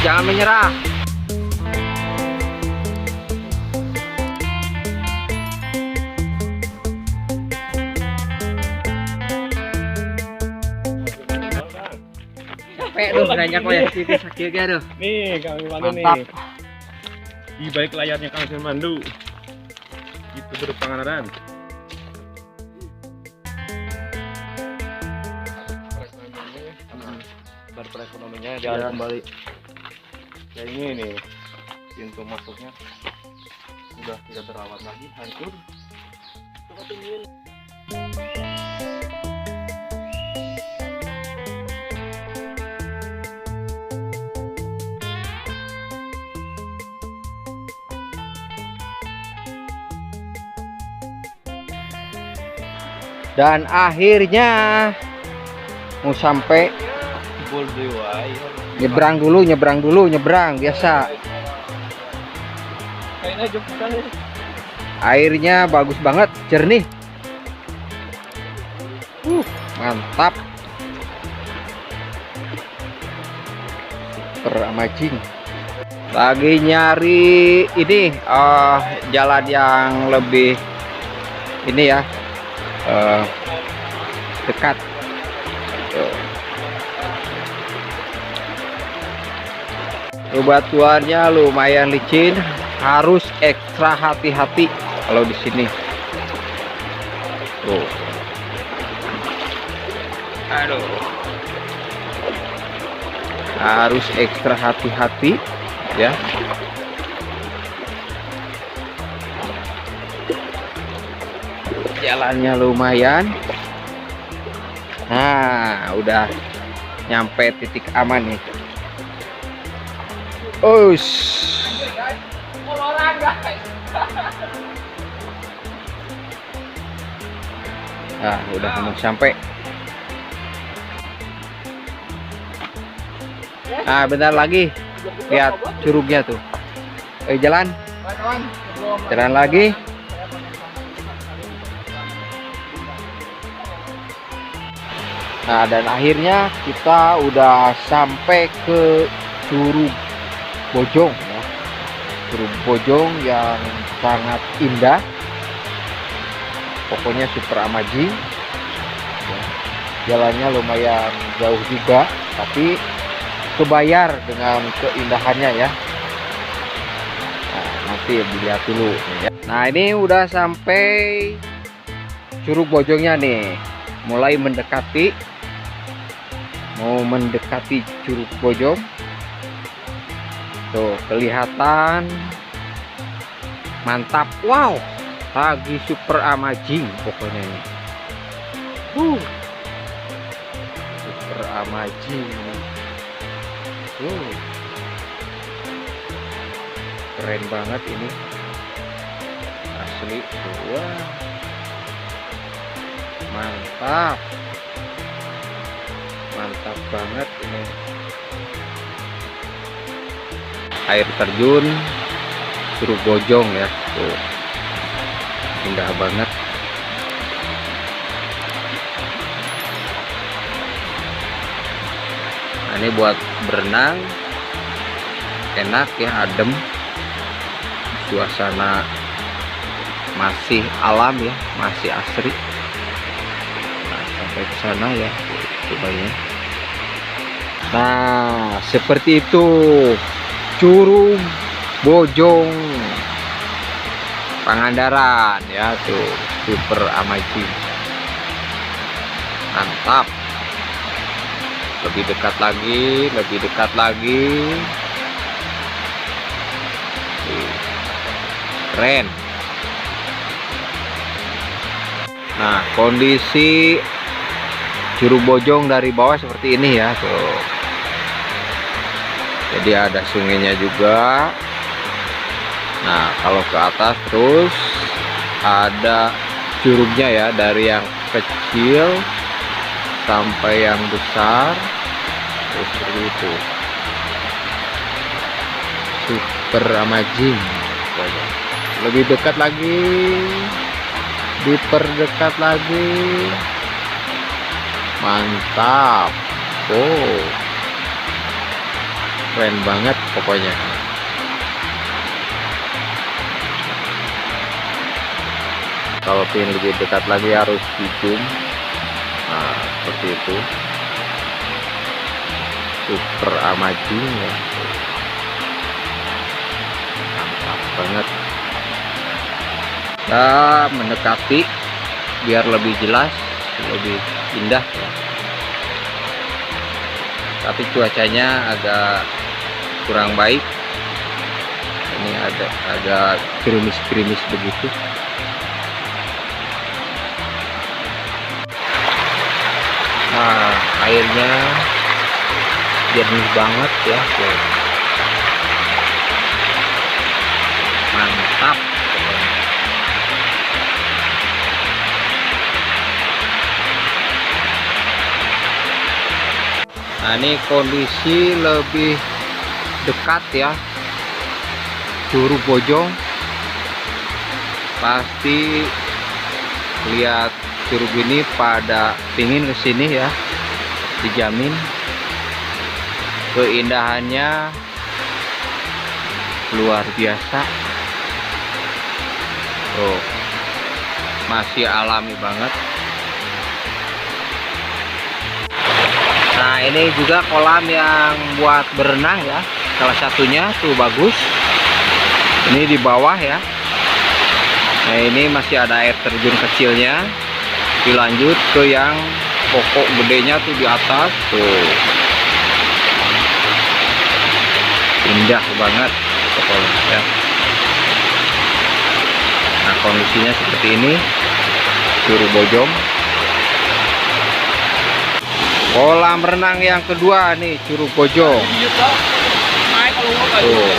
jangan menyerah. Capek tuh banyak ya sini sakit aduh. Nih Kang Mandu nih. Mantap. Di balik layarnya Kang Mandu. Itu berpengaruhan. Perekonomiannya jalan kembali. Kayak ini nih. Pintu masuknya sudah tidak terawat lagi, hancur. Coba tungguin. Dan akhirnya mau sampai. Nyebrang dulu biasa. Airnya bagus banget, jernih. Mantap. Super amazing. Lagi nyari ini jalan yang lebih ini ya. Dekat. Batuannya lumayan licin, harus ekstra hati-hati kalau di sini. Tuh. Aduh. Harus ekstra hati-hati ya. Jalannya lumayan. Nah, udah nyampe titik aman nih. Nah, udah mau sampai. Nah, bentar lagi. Lihat curugnya tuh. Jalan lagi. Nah, dan akhirnya kita udah sampai ke Curug Bojong ya. Curug Bojong yang sangat indah. Pokoknya super amazing. Jalannya lumayan jauh juga, tapi kebayar dengan keindahannya ya. Nah, nanti dilihat dulu ya. Nah, ini udah sampai Curug Bojongnya nih. Mulai mendekati Curug Bojong. Tuh, kelihatan mantap. Wow, lagi super amazing pokoknya ini. Super amazing. Keren banget ini. Asli. Wah. Mantap. Mantap banget ini. Air terjun Curug Bojong ya. Tuh. Indah banget. Nah, ini buat berenang enak ya, adem. Suasana masih alam ya, masih asri. Nah, sampai ke sana ya cobain. Nah, seperti itu Curug Bojong Pangandaran ya, tuh super amazing. Mantap. Lebih dekat lagi. Keren. Nah, kondisi Curug Bojong dari bawah seperti ini ya, tuh. Jadi ada sungainya juga. Nah, kalau ke atas terus ada curugnya ya, dari yang kecil sampai yang besar. Terus seperti itu. Super amazing. Lebih dekat lagi, diperdekat lagi. Mantap. keren banget pokoknya. Kalau ingin lebih dekat lagi harus di zoom. Nah, seperti itu. Super amazing ya. Mantap banget. Kita mendekati biar lebih jelas, lebih indah ya. Tapi cuacanya agak kurang baik. Ini ada agak gerimis-gerimis begitu. Nah, airnya jernih banget ya. Tuh. Mantap. Nah, ini kondisi lebih dekat ya. Curug Bojong. Pasti lihat curug ini pada pingin kesini ya, dijamin keindahannya luar biasa. Oh, masih alami banget. Nah, ini juga kolam yang buat berenang ya, salah satunya tuh bagus. Ini di bawah ya. Nah, ini masih ada air terjun kecilnya. Dilanjut ke yang pokok gedenya tuh di atas tuh. Indah banget pokoknya ya. Nah, kondisinya seperti ini. Curug Bojong. Kolam renang yang kedua nih, Curug Bojong. Tuh.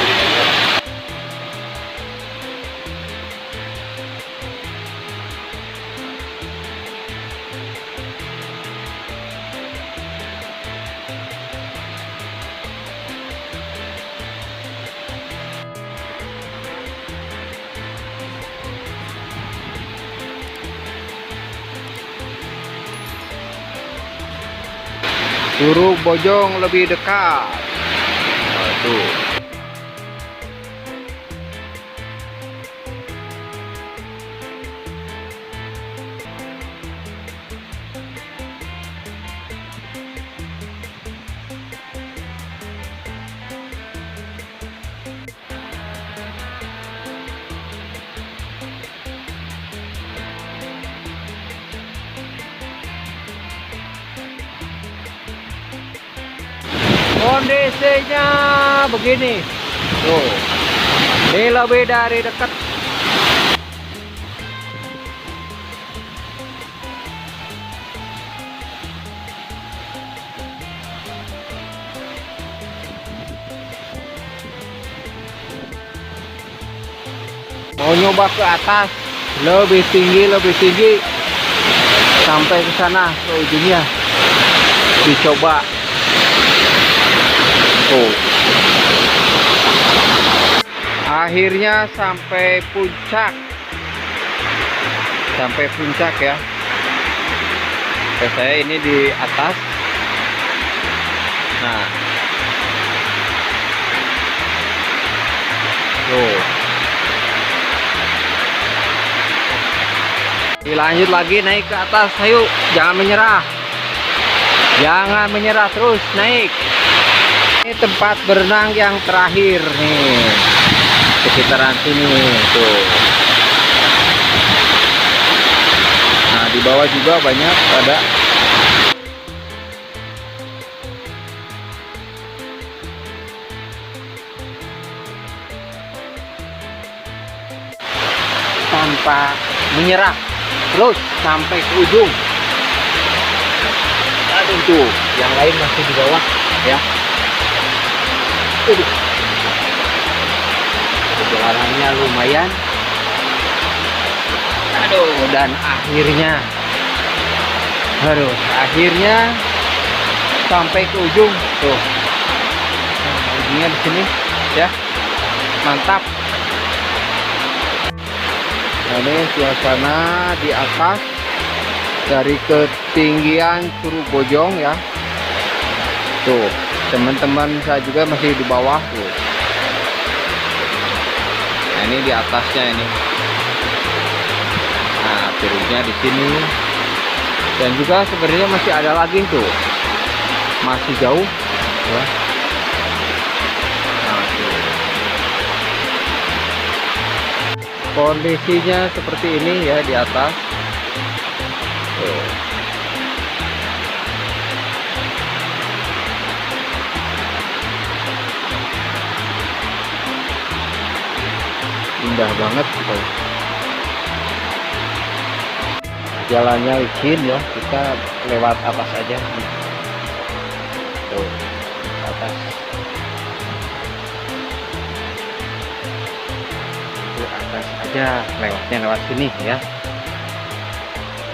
Curug Bojong lebih dekat. Nah, tuh. Kondisinya begini tuh, ini lebih dari dekat. Mau nyoba ke atas, lebih tinggi sampai ke sana ke ujungnya, dicoba. Oh. Akhirnya sampai puncak ya. Saya ini di atas. Nah, tuh. Dilanjut lagi naik ke atas. Ayo, jangan menyerah terus naik. Ini tempat berenang yang terakhir nih, sekitaran sini tuh. Nah, di bawah juga banyak ada. Tanpa menyerah, terus sampai ke ujung. Aduh tuh, yang lain masih di bawah ya. Perjalanannya lumayan. Aduh, dan akhirnya sampai ke ujung tuh. Nah, ujungnya di sini ya. Mantap. Nah, ini suasana di atas dari ketinggian Curug Bojong ya. Tuh. Teman-teman saya juga masih di bawah tuh. Nah, ini di atasnya ini. Nah, turunnya di sini. Dan juga sebenarnya masih ada lagi tuh. Masih jauh ya. Nah, tuh. Kondisinya seperti ini ya di atas. Tuh. Indah banget gitu. Jalannya licin ya, kita lewat atas aja. Tuh, atas. Itu atas aja, lewatnya lewat sini ya.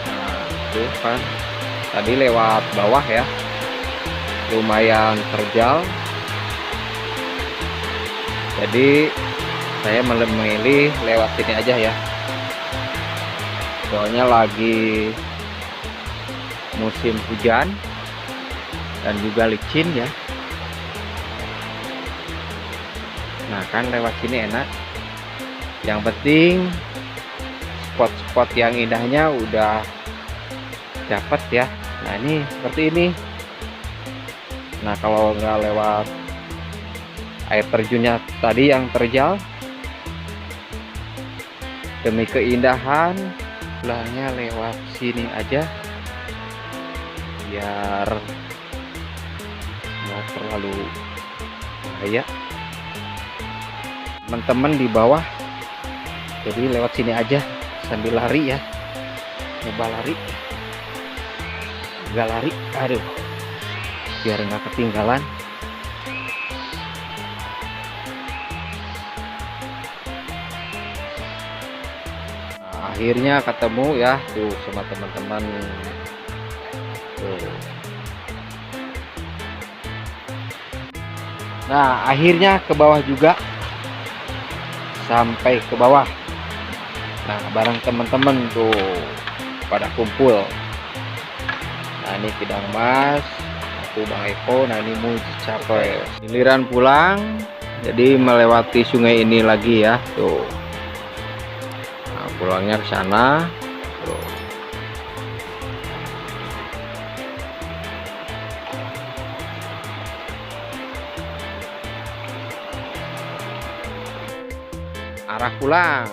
Nah, tuh kan. Tadi lewat bawah ya. Lumayan terjal. Jadi saya memilih lewat sini aja ya. Soalnya lagi musim hujan dan juga licin ya. Nah kan lewat sini enak. Yang penting spot-spot yang indahnya udah dapat ya. Nah ini seperti ini. Nah kalau nggak lewat air terjunnya tadi yang terjal, demi keindahan pulangnya lewat sini aja biar nggak terlalu bahaya teman-teman di bawah. Jadi lewat sini aja sambil lari ya, coba lari, nggak lari, aduh, biar nggak ketinggalan. Akhirnya ketemu ya tuh sama teman-teman tuh. Nah akhirnya ke bawah juga, sampai ke bawah. Nah bareng teman-teman tuh pada kumpul. Nah ini Kidang Mas, aku Bang Eko. Nah ini mau capai giliran pulang, jadi melewati sungai ini lagi ya tuh. Pulangnya ke sana. Arah pulang.